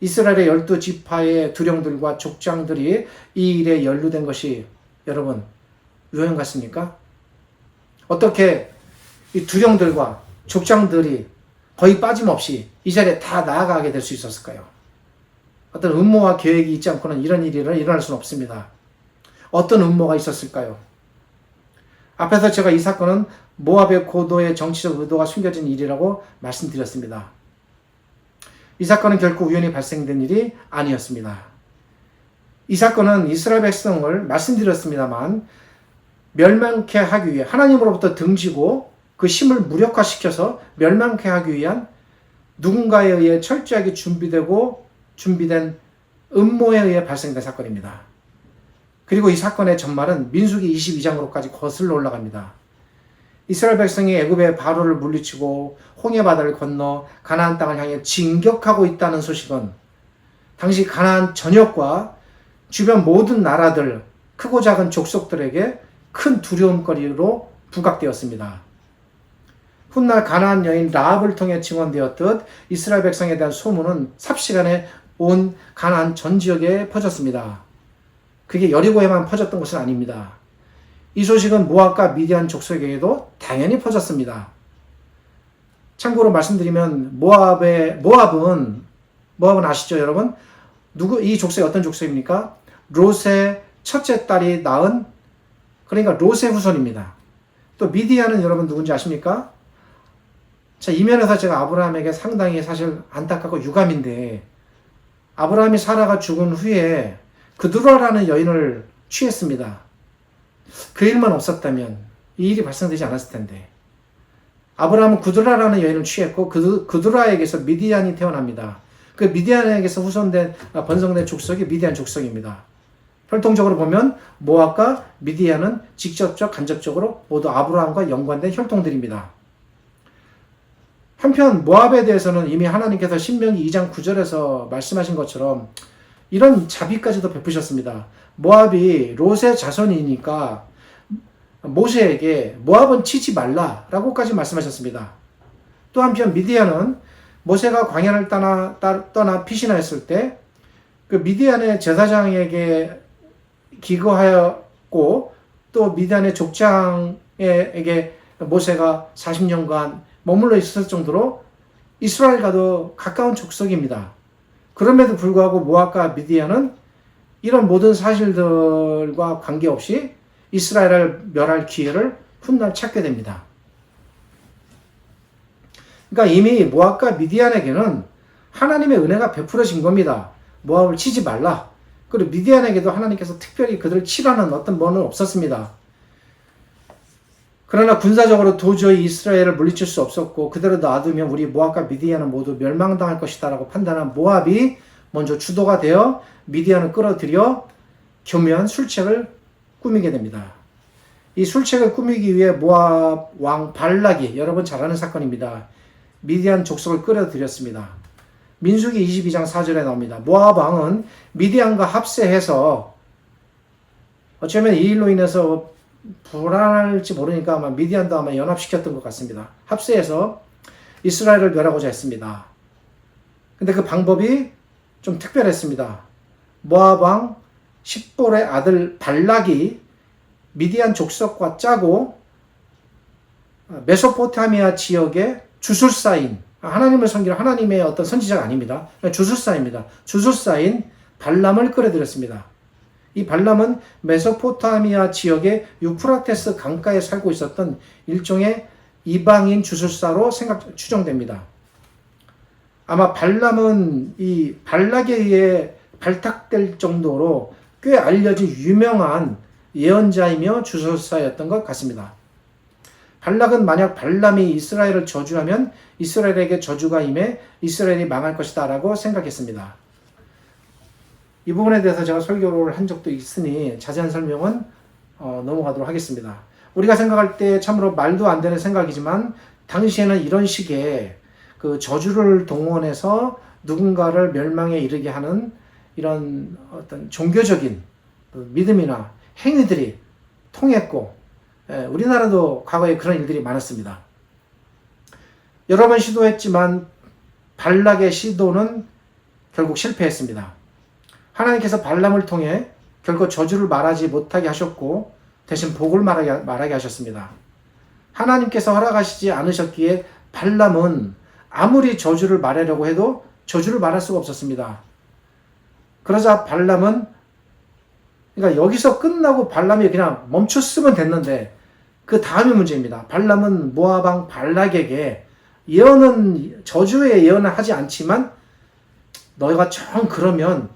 이스라엘의 12지파의 두령들과 족장들이 이 일에 연루된 것이 여러분 우연 같습니까? 어떻게 이 두령들과 족장들이 거의 빠짐없이 이 자리에 다 나아가게 될 수 있었을까요? 어떤 음모와 계획이 있지 않고는 이런 일이 일어날 수는 없습니다. 어떤 음모가 있었을까요? 앞에서 제가 이 사건은 모압의 고도의 정치적 의도가 숨겨진 일이라고 말씀드렸습니다. 이 사건은 결코 우연히 발생된 일이 아니었습니다. 이 사건은 이스라엘 백성을 말씀드렸습니다만 멸망케 하기 위해 하나님으로부터 등지고 그 힘을 무력화시켜서 멸망케 하기 위한 누군가에 의해 철저하게 준비된 음모에 의해 발생된 사건입니다. 그리고 이 사건의 전말은 민수기 22장으로까지 거슬러 올라갑니다. 이스라엘 백성이 애굽의 바로를 물리치고 홍해 바다를 건너 가나안 땅을 향해 진격하고 있다는 소식은 당시 가나안 전역과 주변 모든 나라들, 크고 작은 족속들에게 큰 두려움거리로 부각되었습니다. 훗날 가나안 여인 라합을 통해 증언되었듯 이스라엘 백성에 대한 소문은 삽시간에 온 가나안 전 지역에 퍼졌습니다. 그게 여리고에만 퍼졌던 것은 아닙니다. 이 소식은 모압과 미디안 족속에게도 당연히 퍼졌습니다. 참고로 말씀드리면 모압은 아시죠, 여러분? 이 족속이 어떤 족속입니까? 롯의 첫째 딸이 낳은, 그러니까 롯의 후손입니다. 또 미디안은 여러분 누군지 아십니까? 자, 이 면에서 제가 아브라함에게 상당히 사실 안타깝고 유감인데, 아브라함이 사라가 죽은 후에 그두라라는 여인을 취했습니다. 그 일만 없었다면 이 일이 발생되지 않았을 텐데, 아브라함은 그두라라는 여인을 취했고 그두라에게서 미디안이 태어납니다. 그 미디안에게서 번성된 족속이 미디안 족속입니다. 혈통적으로 보면 모압과 미디안은 직접적 간접적으로 모두 아브라함과 연관된 혈통들입니다. 한편 모압에 대해서는 이미 하나님께서 신명기 2장 9절에서 말씀하신 것처럼 이런 자비까지도 베푸셨습니다. 모압이 롯의 자손이니까 모세에게 모압은 치지 말라라고까지 말씀하셨습니다. 또 한편 미디안은 모세가 광야를 떠나 피신하였을 때 그 미디안의 제사장에게 기거하였고 또 미디안의 족장에게 모세가 40년간 머물러 있었을 정도로 이스라엘과도 가까운 족속입니다. 그럼에도 불구하고 모압과 미디안은 이런 모든 사실들과 관계없이 이스라엘을 멸할 기회를 훗날 찾게 됩니다. 그러니까 이미 모압과 미디안에게는 하나님의 은혜가 베풀어진 겁니다. 모압을 치지 말라. 그리고 미디안에게도 하나님께서 특별히 그들을 치라는 어떤 뭐는 없었습니다. 그러나 군사적으로 도저히 이스라엘을 물리칠 수 없었고 그대로 놔두면 우리 모압과 미디안은 모두 멸망당할 것이다 라고 판단한 모압이 먼저 주도가 되어 미디안을 끌어들여 교묘한 술책을 꾸미게 됩니다. 이 술책을 꾸미기 위해 모압 왕 발락이, 여러분 잘 아는 사건입니다, 미디안 족속을 끌어들였습니다. 민수기 22장 4절에 나옵니다. 모압 왕은 미디안과 합세해서 어쩌면 이 일로 인해서 불안할지 모르니까 아마 미디안도 아마 연합시켰던 것 같습니다. 합세해서 이스라엘을 멸하고자 했습니다. 근데 그 방법이 좀 특별했습니다. 모압 왕 십볼의 아들 발락이 미디안 족속과 짜고 메소포타미아 지역의 주술사인, 하나님을 섬기는 하나님의 어떤 선지자가 아닙니다. 주술사입니다. 주술사인 발람을 끌어들였습니다. 이 발람은 메소포타미아 지역의 유프라테스 강가에 살고 있었던 일종의 이방인 주술사로 추정됩니다. 아마 발람은 이 발락에 의해 발탁될 정도로 꽤 알려진 유명한 예언자이며 주술사였던 것 같습니다. 발락은 만약 발람이 이스라엘을 저주하면 이스라엘에게 저주가 임해 이스라엘이 망할 것이다 라고 생각했습니다. 이 부분에 대해서 제가 설교를 한 적도 있으니 자세한 설명은 넘어가도록 하겠습니다. 우리가 생각할 때 참으로 말도 안 되는 생각이지만 당시에는 이런 식의 그 저주를 동원해서 누군가를 멸망에 이르게 하는 이런 어떤 종교적인 믿음이나 행위들이 통했고, 우리나라도 과거에 그런 일들이 많았습니다. 여러 번 시도했지만 발락의 시도는 결국 실패했습니다. 하나님께서 발람을 통해 결국 저주를 말하지 못하게 하셨고 대신 복을 말하게 하셨습니다. 하나님께서 허락하시지 않으셨기에 발람은 아무리 저주를 말하려고 해도 저주를 말할 수가 없었습니다. 그러자 발람은, 그러니까 여기서 끝나고 발람이 그냥 멈췄으면 됐는데 그 다음이 문제입니다. 발람은 모압 왕 발락에게 저주의 예언은 하지 않지만 너희가 정 그러면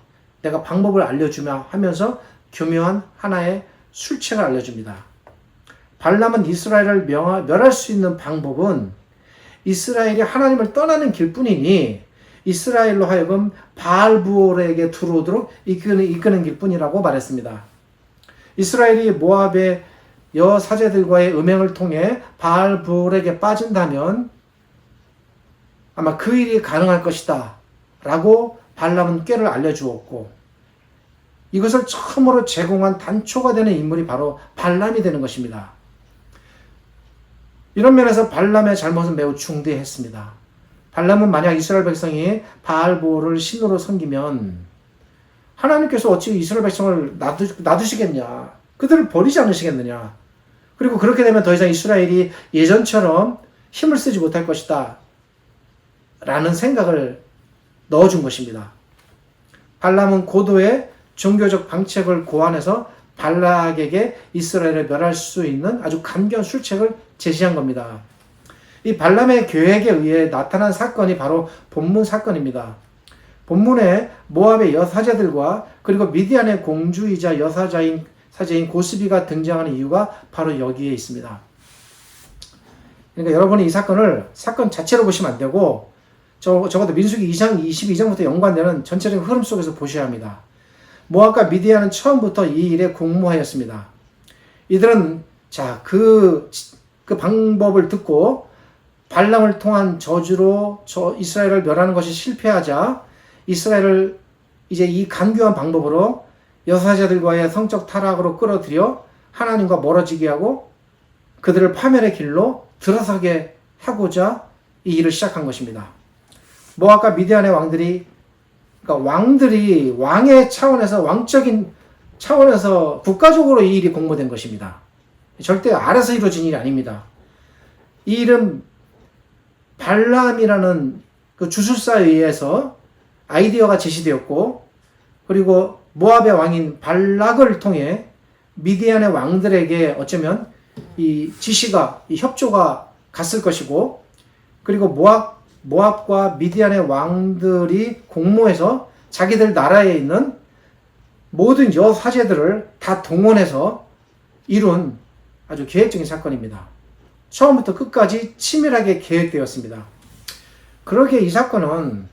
내가 방법을 알려주며 하면서 교묘한 하나의 술책을 알려줍니다. 발람은 이스라엘을 멸할 수 있는 방법은 이스라엘이 하나님을 떠나는 길뿐이니 이스라엘로 하여금 바알부올에게 들어오도록 이끄는 길뿐이라고 말했습니다. 이스라엘이 모압의 여사제들과의 음행을 통해 바알부올에게 빠진다면 아마 그 일이 가능할 것이다 라고 발람은 꾀를 알려주었고, 이것을 처음으로 제공한 단초가 되는 인물이 바로 발람이 되는 것입니다. 이런 면에서 발람의 잘못은 매우 중대했습니다. 발람은 만약 이스라엘 백성이 바알보를 신으로 섬기면 하나님께서 어찌 이스라엘 백성을 놔두시겠냐, 그들을 버리지 않으시겠느냐, 그리고 그렇게 되면 더 이상 이스라엘이 예전처럼 힘을 쓰지 못할 것이다 라는 생각을 넣어준 것입니다. 발람은 고도의 종교적 방책을 고안해서 발락에게 이스라엘을 멸할 수 있는 아주 간교한 술책을 제시한 겁니다. 이 발람의 계획에 의해 나타난 사건이 바로 본문 사건입니다. 본문에 모압의 여사제들과 그리고 미디안의 공주이자 여사제인 고스비가 등장하는 이유가 바로 여기에 있습니다. 그러니까 여러분이 이 사건 자체로 보시면 안 되고 적어도 민수기 2장 22장부터 연관되는 전체적인 흐름 속에서 보셔야 합니다. 모압과 미디안은 처음부터 이 일에 공모하였습니다. 이들은 그 방법을 듣고 발람을 통한 저주로 이스라엘을 멸하는 것이 실패하자 이스라엘을 이제 이 간교한 방법으로 여사제들과의 성적 타락으로 끌어들여 하나님과 멀어지게 하고 그들을 파멸의 길로 들어서게 하고자 이 일을 시작한 것입니다. 모압과 미디안의 왕의 차원에서, 왕적인 차원에서 국가적으로 이 일이 공모된 것입니다. 절대 알아서 이루어진 일이 아닙니다. 이 일은 발람이라는 그 주술사에 의해서 아이디어가 제시되었고, 그리고 모압의 왕인 발락을 통해 미디안의 왕들에게 어쩌면 이 지시가, 이 협조가 갔을 것이고, 그리고 모압과 미디안의 왕들이 공모해서 자기들 나라에 있는 모든 여사제들을 다 동원해서 이룬 아주 계획적인 사건입니다. 처음부터 끝까지 치밀하게 계획되었습니다. 그러기에 이 사건은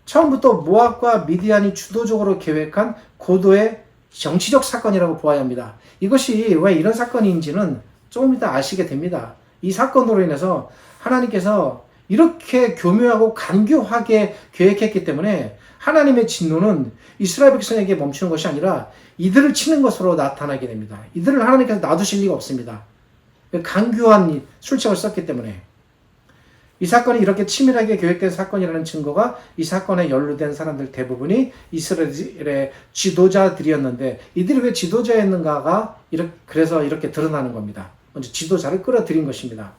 처음부터 모압과 미디안이 주도적으로 계획한 고도의 정치적 사건이라고 보아야 합니다. 이것이 왜 이런 사건인지는 조금 이따 아시게 됩니다. 이 사건으로 인해서 하나님께서 이렇게 교묘하고 간교하게 계획했기 때문에 하나님의 진노는 이스라엘 백성에게 멈추는 것이 아니라 이들을 치는 것으로 나타나게 됩니다. 이들을 하나님께서 놔두실 리가 없습니다. 간교한 술책을 썼기 때문에. 이 사건이 이렇게 치밀하게 계획된 사건이라는 증거가 이 사건에 연루된 사람들 대부분이 이스라엘의 지도자들이었는데 이들이 왜 지도자였는가가 그래서 이렇게 드러나는 겁니다. 먼저 지도자를 끌어들인 것입니다.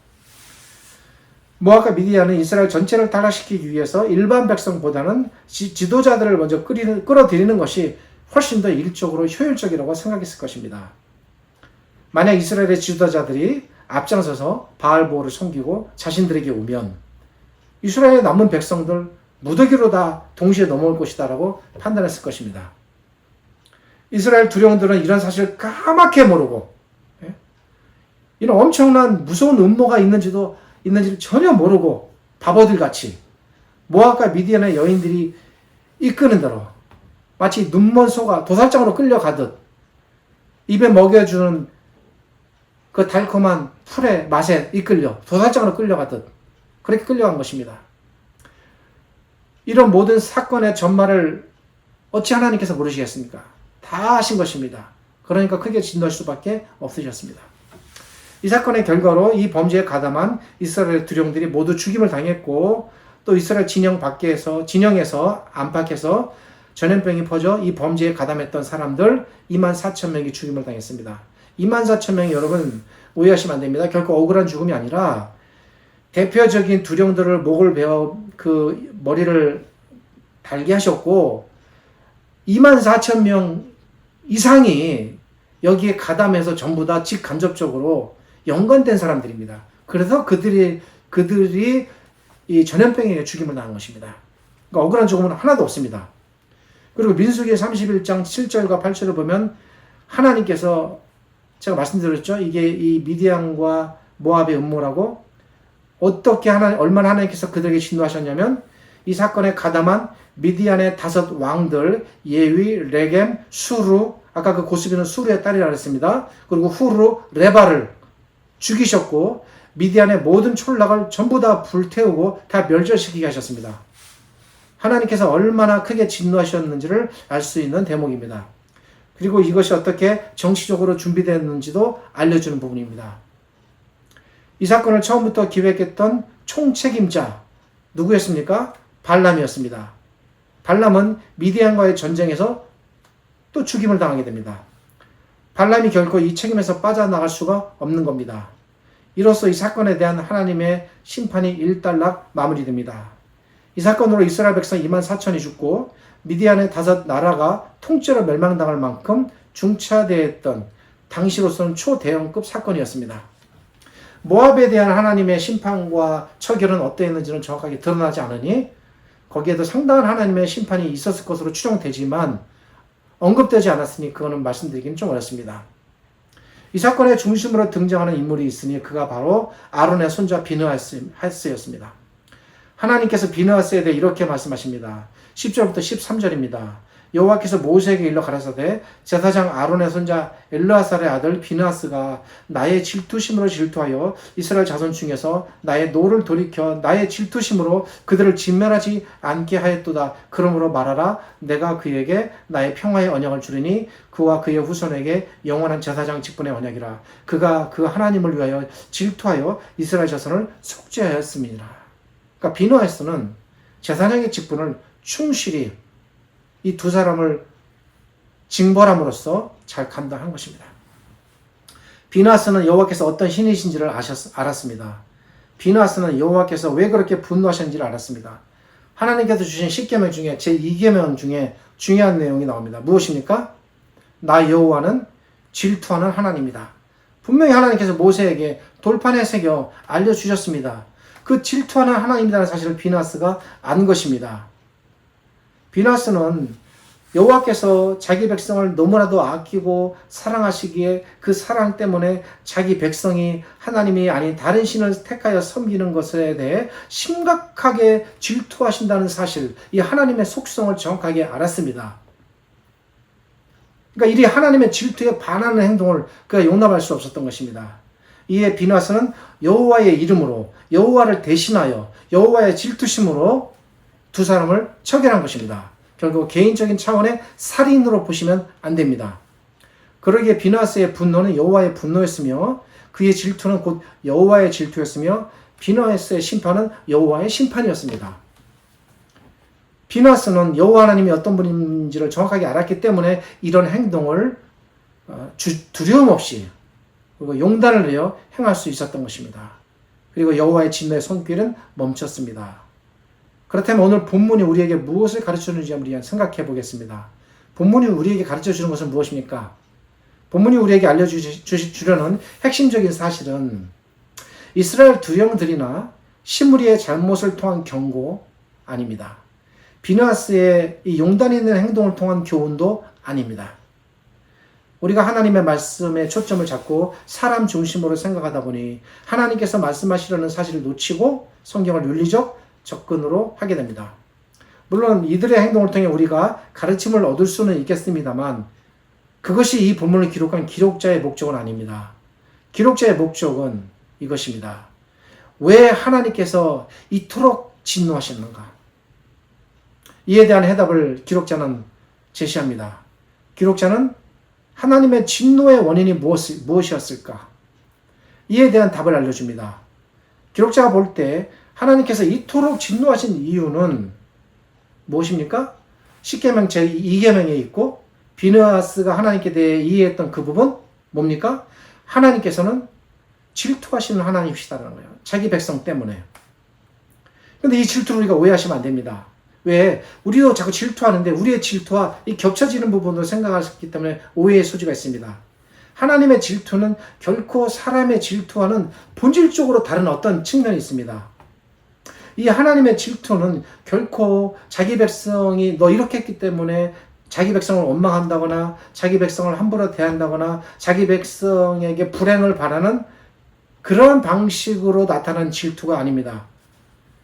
모압과 미디안은 이스라엘 전체를 타락시키기 위해서 일반 백성보다는 지도자들을 먼저 끌어들이는 것이 훨씬 더 일적으로 효율적이라고 생각했을 것입니다. 만약 이스라엘의 지도자들이 앞장서서 바알보를 섬기고 자신들에게 오면 이스라엘의 남은 백성들 무더기로 다 동시에 넘어올 것이다라고 판단했을 것입니다. 이스라엘 두령들은 이런 사실을 까맣게 모르고 이런 엄청난 무서운 음모가 있는지를 전혀 모르고 바보들 같이 모압과 미디안의 여인들이 이끄는 대로 마치 눈먼 소가 도살장으로 끌려가듯 입에 먹여주는 그 달콤한 풀의 맛에 이끌려 도살장으로 끌려가듯 그렇게 끌려간 것입니다. 이런 모든 사건의 전말을 어찌 하나님께서 모르시겠습니까? 다 하신 것입니다. 그러니까 크게 진노할 수밖에 없으셨습니다. 이 사건의 결과로 이 범죄에 가담한 이스라엘 두령들이 모두 죽임을 당했고 또 이스라엘 진영에서 안팎에서 전염병이 퍼져 이 범죄에 가담했던 사람들 24,000명이 죽임을 당했습니다. 24,000명이 여러분 오해하시면 안 됩니다. 결코 억울한 죽음이 아니라 대표적인 두령들을 목을 베어 그 머리를 달게 하셨고 24,000명 이상이 여기에 가담해서 전부 다 직간접적으로 연관된 사람들입니다. 그래서 그들이 이 전염병에 죽임을 당한 것입니다. 그러니까 억울한 죽음은 하나도 없습니다. 그리고 민수기 31장 7절과 8절을 보면 하나님께서 제가 말씀드렸죠. 이게 이 미디안과 모압의 음모라고 얼마나 하나님께서 그들에게 진노하셨냐면 이 사건에 가담한 미디안의 5 왕들 예위, 레겜, 수루 아까 그 고스비는 수루의 딸이라 그랬습니다. 그리고 후루, 레바를 죽이셨고 미디안의 모든 촌락을 전부 다 불태우고 다 멸절시키게 하셨습니다. 하나님께서 얼마나 크게 진노하셨는지를 알 수 있는 대목입니다. 그리고 이것이 어떻게 정치적으로 준비됐는지도 알려주는 부분입니다. 이 사건을 처음부터 기획했던 총책임자 누구였습니까? 발람이었습니다. 발람은 미디안과의 전쟁에서 또 죽임을 당하게 됩니다. 발람이 결코 이 책임에서 빠져나갈 수가 없는 겁니다. 이로써 이 사건에 대한 하나님의 심판이 일단락 마무리됩니다. 이 사건으로 이스라엘 백성 24,000이 죽고 미디안의 5 나라가 통째로 멸망당할 만큼 중차대했던 당시로서는 초대형급 사건이었습니다. 모압에 대한 하나님의 심판과 처결은 어떠했는지는 정확하게 드러나지 않으니 거기에도 상당한 하나님의 심판이 있었을 것으로 추정되지만 언급되지 않았으니 그거는 말씀드리기는 좀 어렵습니다. 이 사건의 중심으로 등장하는 인물이 있으니 그가 바로 아론의 손자 비느하스였습니다. 하나님께서 비느하스에 대해 이렇게 말씀하십니다. 10절부터 13절입니다. 여호와께서 모세에게 일러 가라사대 제사장 아론의 손자 엘르아살의 아들 비느하스가 나의 질투심으로 질투하여 이스라엘 자손 중에서 나의 노를 돌이켜 나의 질투심으로 그들을 진멸하지 않게 하였도다. 그러므로 말하라 내가 그에게 나의 평화의 언약을 주리니 그와 그의 후손에게 영원한 제사장 직분의 언약이라. 그가 그 하나님을 위하여 질투하여 이스라엘 자손을 속죄하였음이니라. 그러니까 비느하스는 제사장의 직분을 충실히 이 2 사람을 징벌함으로써 잘 감당한 것입니다. 비느하스는 여호와께서 어떤 신이신지를 알았습니다. 비느하스는 여호와께서 왜 그렇게 분노하셨는지를 알았습니다. 하나님께서 주신 10계명 중에 제2계명 중에 중요한 내용이 나옵니다. 무엇입니까? 나 여호와는 질투하는 하나님이다. 분명히 하나님께서 모세에게 돌판에 새겨 알려주셨습니다. 그 질투하는 하나님이라는 사실을 비느하스가 안 것입니다. 비느하스는 여호와께서 자기 백성을 너무나도 아끼고 사랑하시기에 그 사랑 때문에 자기 백성이 하나님이 아닌 다른 신을 택하여 섬기는 것에 대해 심각하게 질투하신다는 사실, 이 하나님의 속성을 정확하게 알았습니다. 그러니까 이리 하나님의 질투에 반하는 행동을 그가 용납할 수 없었던 것입니다. 이에 비느하스는 여호와의 이름으로 여호와를 대신하여 여호와의 질투심으로 2 사람을 처결한 것입니다. 결국 개인적인 차원의 살인으로 보시면 안 됩니다. 그러기에 비느하스의 분노는 여호와의 분노였으며 그의 질투는 곧 여호와의 질투였으며 비느하스의 심판은 여호와의 심판이었습니다. 비느하스는 여호와 하나님이 어떤 분인지를 정확하게 알았기 때문에 이런 행동을 두려움 없이 그리고 용단을 내어 행할 수 있었던 것입니다. 그리고 여호와의 진노의 손길은 멈췄습니다. 그렇다면 오늘 본문이 우리에게 무엇을 가르쳐주는지 한번 생각해 보겠습니다. 본문이 우리에게 가르쳐주는 것은 무엇입니까? 본문이 우리에게 알려주려는 핵심적인 사실은 이스라엘 두령들이나 시므리의 잘못을 통한 경고 아닙니다. 비느하스의 이 용단 있는 행동을 통한 교훈도 아닙니다. 우리가 하나님의 말씀에 초점을 잡고 사람 중심으로 생각하다 보니 하나님께서 말씀하시려는 사실을 놓치고 성경을 윤리적 접근으로 하게 됩니다. 물론 이들의 행동을 통해 우리가 가르침을 얻을 수는 있겠습니다만 그것이 이 본문을 기록한 기록자의 목적은 아닙니다. 기록자의 목적은 이것입니다. 왜 하나님께서 이토록 진노하셨는가? 이에 대한 해답을 기록자는 제시합니다. 기록자는 하나님의 진노의 원인이 무엇이었을까? 이에 대한 답을 알려줍니다. 기록자가 볼 때 하나님께서 이토록 진노하신 이유는 무엇입니까? 십계명 제2계명에 있고 비느하스가 하나님께 대해 이해했던 그 부분 뭡니까? 하나님께서는 질투하시는 하나님이시다는 거예요. 자기 백성 때문에. 그런데 이 질투를 우리가 오해하시면 안 됩니다. 왜? 우리도 자꾸 질투하는데 우리의 질투와 이 겹쳐지는 부분으로 생각하셨기 때문에 오해의 소지가 있습니다. 하나님의 질투는 결코 사람의 질투와는 본질적으로 다른 어떤 측면이 있습니다. 이 하나님의 질투는 결코 자기 백성이 너 이렇게 했기 때문에 자기 백성을 원망한다거나 자기 백성을 함부로 대한다거나 자기 백성에게 불행을 바라는 그런 방식으로 나타난 질투가 아닙니다.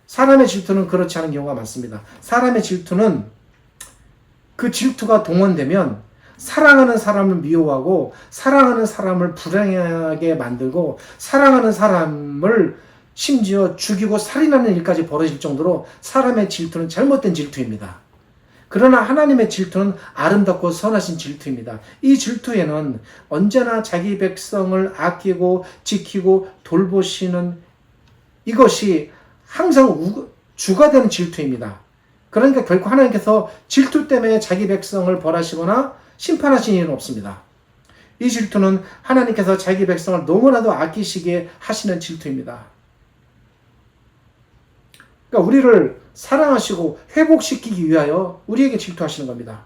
사람의 질투는 그렇지 않은 경우가 많습니다. 사람의 질투는 그 질투가 동원되면 사랑하는 사람을 미워하고 사랑하는 사람을 불행하게 만들고 사랑하는 사람을 심지어 죽이고 살인하는 일까지 벌어질 정도로 사람의 질투는 잘못된 질투입니다. 그러나 하나님의 질투는 아름답고 선하신 질투입니다. 이 질투에는 언제나 자기 백성을 아끼고 지키고 돌보시는 이것이 항상 주가 되는 질투입니다. 그러니까 결코 하나님께서 질투 때문에 자기 백성을 벌하시거나 심판하신 일은 없습니다. 이 질투는 하나님께서 자기 백성을 너무나도 아끼시게 하시는 질투입니다. 그러니까 우리를 사랑하시고 회복시키기 위하여 우리에게 질투하시는 겁니다.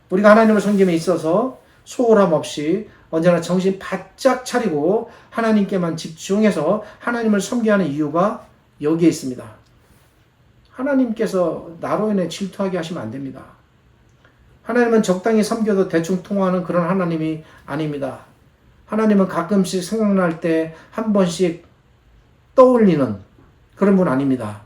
우리가 하나님을 섬김에 있어서 소홀함 없이 언제나 정신 바짝 차리고 하나님께만 집중해서 하나님을 섬겨야 하는 이유가 여기에 있습니다. 하나님께서 나로 인해 질투하게 하시면 안 됩니다. 하나님은 적당히 섬겨도 대충 통하는 그런 하나님이 아닙니다. 하나님은 가끔씩 생각날 때 한 번씩 떠올리는 그런 분 아닙니다.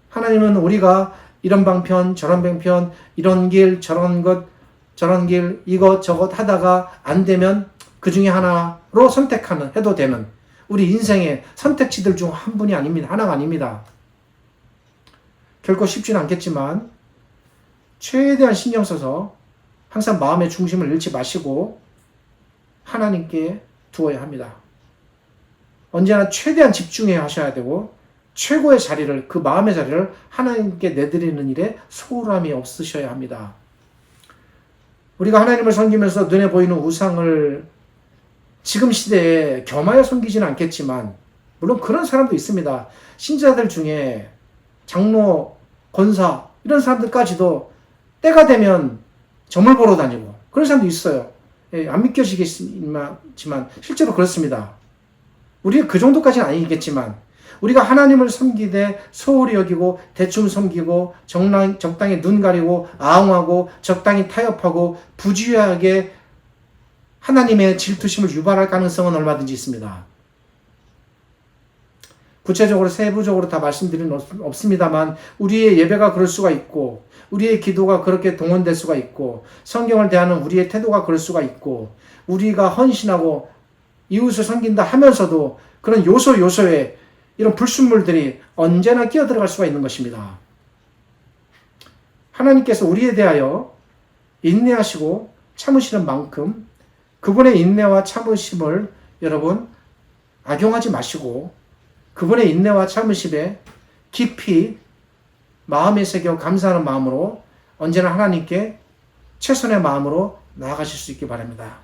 하나님은 우리가 이런 방편 저런 방편 이런 길 저런 것 저런 길 이것저것 하다가 안 되면 그 중에 하나로 선택하는 해도 되는 우리 인생의 선택지들 중 한 분이 아닙니다. 하나가 아닙니다. 결코 쉽지는 않겠지만 최대한 신경 써서 항상 마음의 중심을 잃지 마시고 하나님께 두어야 합니다. 언제나 최대한 집중해 하셔야 되고 최고의 자리를 그 마음의 자리를 하나님께 내드리는 일에 소홀함이 없으셔야 합니다. 우리가 하나님을 섬기면서 눈에 보이는 우상을 지금 시대에 겸하여 섬기지는 않겠지만 물론 그런 사람도 있습니다. 신자들 중에 장로, 권사 이런 사람들까지도 때가 되면 점을 보러 다니고 그런 사람도 있어요. 안 믿겨지겠지만 실제로 그렇습니다. 우리가 그 정도까지는 아니겠지만 우리가 하나님을 섬기되 소홀히 여기고 대충 섬기고 적당히 눈 가리고 아웅하고 적당히 타협하고 부주의하게 하나님의 질투심을 유발할 가능성은 얼마든지 있습니다. 구체적으로 세부적으로 다 말씀드리는 없습니다만 우리의 예배가 그럴 수가 있고 우리의 기도가 그렇게 동원될 수가 있고 성경을 대하는 우리의 태도가 그럴 수가 있고 우리가 헌신하고 이웃을 섬긴다 하면서도 그런 요소에 이런 불순물들이 언제나 끼어들어갈 수가 있는 것입니다. 하나님께서 우리에 대하여 인내하시고 참으시는 만큼 그분의 인내와 참으심을 여러분 악용하지 마시고 그분의 인내와 참으심에 깊이 마음에 새겨 감사하는 마음으로 언제나 하나님께 최선의 마음으로 나아가실 수 있기 바랍니다.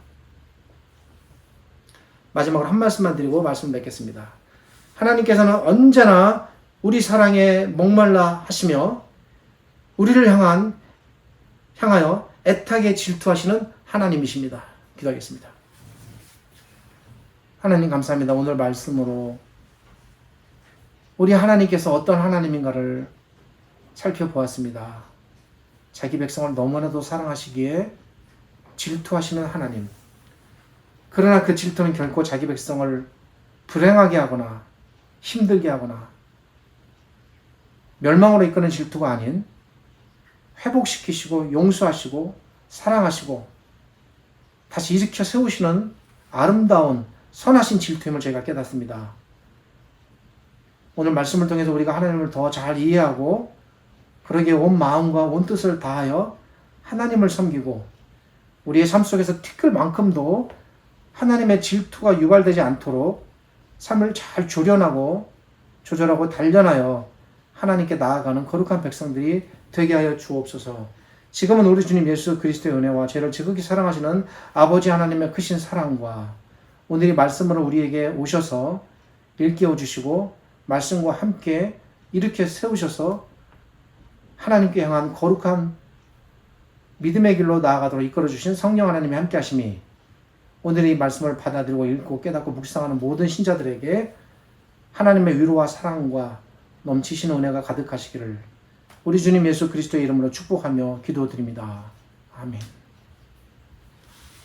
마지막으로 한 말씀만 드리고 말씀을 맺겠습니다. 하나님께서는 언제나 우리 사랑에 목말라 하시며 우리를 향하여 애타게 질투하시는 하나님이십니다. 기도하겠습니다. 하나님 감사합니다. 오늘 말씀으로 우리 하나님께서 어떤 하나님인가를 살펴보았습니다. 자기 백성을 너무나도 사랑하시기에 질투하시는 하나님. 그러나 그 질투는 결코 자기 백성을 불행하게 하거나 힘들게 하거나 멸망으로 이끄는 질투가 아닌 회복시키시고 용서하시고 사랑하시고 다시 일으켜 세우시는 아름다운 선하신 질투임을 저희가 깨닫습니다. 오늘 말씀을 통해서 우리가 하나님을 더 잘 이해하고 그러기에 온 마음과 온 뜻을 다하여 하나님을 섬기고 우리의 삶 속에서 티끌만큼도 하나님의 질투가 유발되지 않도록 삶을 잘 조련하고 조절하고 단련하여 하나님께 나아가는 거룩한 백성들이 되게 하여 주옵소서. 지금은 우리 주님 예수 그리스도의 은혜와 죄를 지극히 사랑하시는 아버지 하나님의 크신 사랑과 오늘 이 말씀으로 우리에게 오셔서 일깨워 주시고 말씀과 함께 일으켜 세우셔서 하나님께 향한 거룩한 믿음의 길로 나아가도록 이끌어 주신 성령 하나님이 함께 하심이 오늘 이 말씀을 받아들이고 읽고 깨닫고 묵상하는 모든 신자들에게 하나님의 위로와 사랑과 넘치시는 은혜가 가득하시기를 우리 주님 예수 그리스도의 이름으로 축복하며 기도드립니다. 아멘.